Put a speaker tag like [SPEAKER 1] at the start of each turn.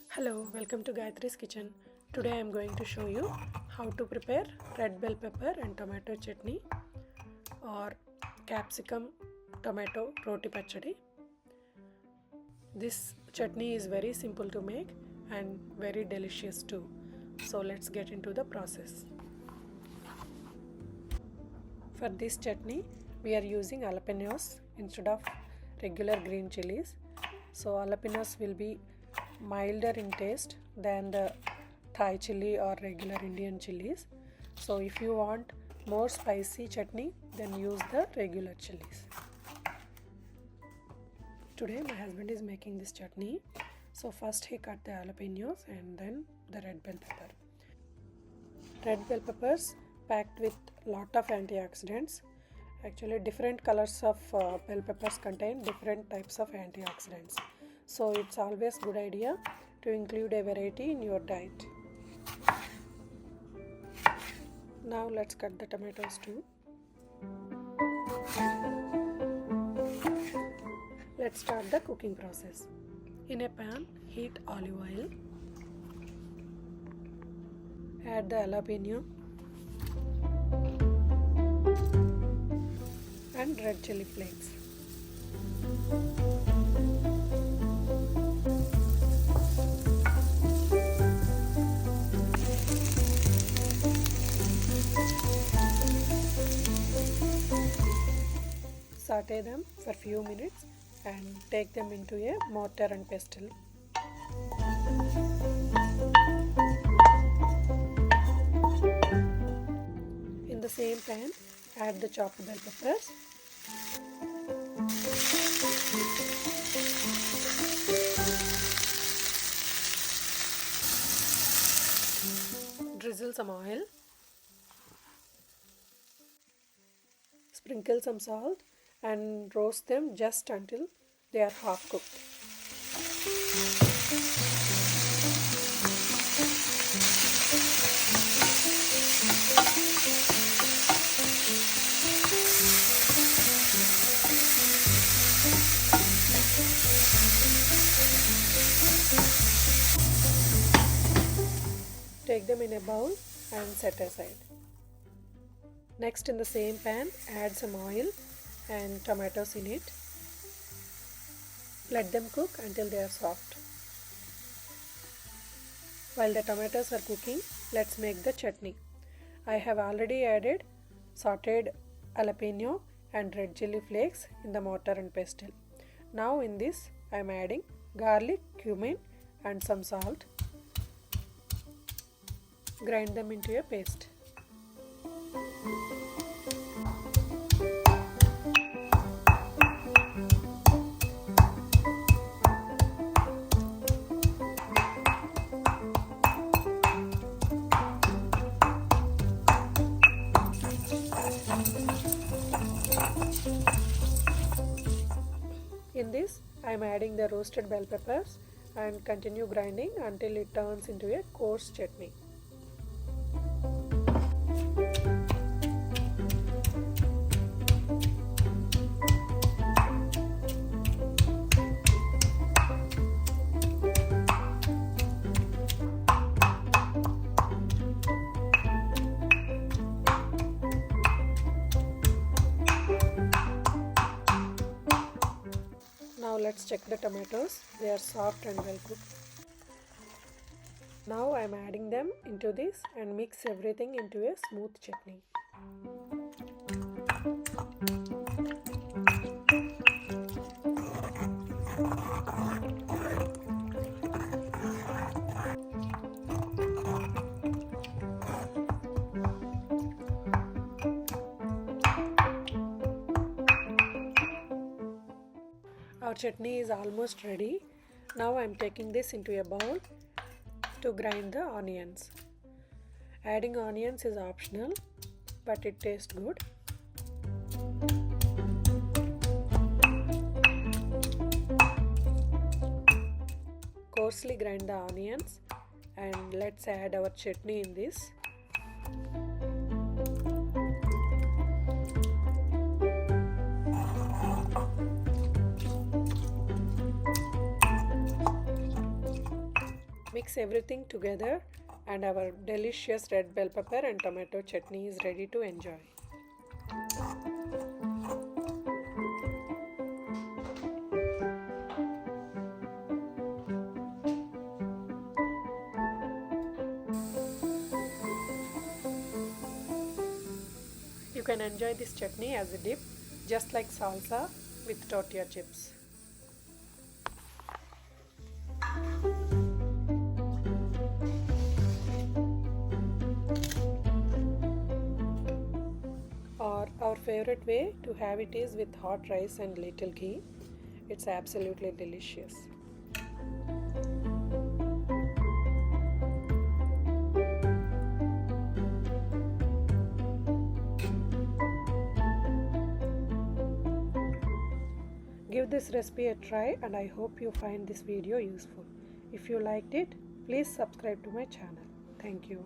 [SPEAKER 1] Hello, welcome to Gayathri's kitchen. Today I am going to show you how to prepare red bell pepper and tomato chutney or capsicum tomato Rotipachadi. This chutney is very simple to make and very delicious too. So let's get into the process. For this chutney we are using jalapeños instead of regular green chilies. So jalapeños will be milder in taste than the Thai chili or regular Indian chilies. So if you want more spicy chutney, then use the regular chilies. Today my husband is making this chutney. So first he cut the jalapeños and then the red bell pepper. Red bell peppers packed with lot of antioxidants. Actually different colors of bell peppers contain different types of antioxidants. So it's always good idea to include a variety in your diet. Now let's cut the tomatoes too. Let's start the cooking process. In a pan, heat olive oil. Add the jalapeño and red chili flakes. Saute them for few minutes and take them into a mortar and pestle. In the same pan, add the chopped bell peppers. Drizzle some oil. Sprinkle some salt and roast them just until they are half cooked. Take them in a bowl and set aside. Next, in the same pan, add some oil and tomatoes in it. Let them cook until they are soft. While the tomatoes are cooking, let's make the chutney. I have already added sauteed jalapeño and red chili flakes in the mortar and pestle. Now in this I am adding garlic, cumin and some salt. Grind them into a paste. In this, I am adding the roasted bell peppers and continue grinding until it turns into a coarse chutney. Now let's check the tomatoes. They are soft and well cooked. Now I am adding them into this and mix everything into a smooth chutney. Our chutney is almost ready. Now I am taking this into a bowl to grind the onions. Adding onions is optional, but it tastes good. Coarsely grind the onions and let's add our chutney in this. Mix everything together and our delicious red bell pepper and tomato chutney is ready to enjoy. You can enjoy this chutney as a dip, just like salsa with tortilla chips. Or our favorite way to have it is with hot rice and little ghee. It's absolutely delicious. Give this recipe a try and I hope you find this video useful. If you liked it, please subscribe to my channel. Thank you.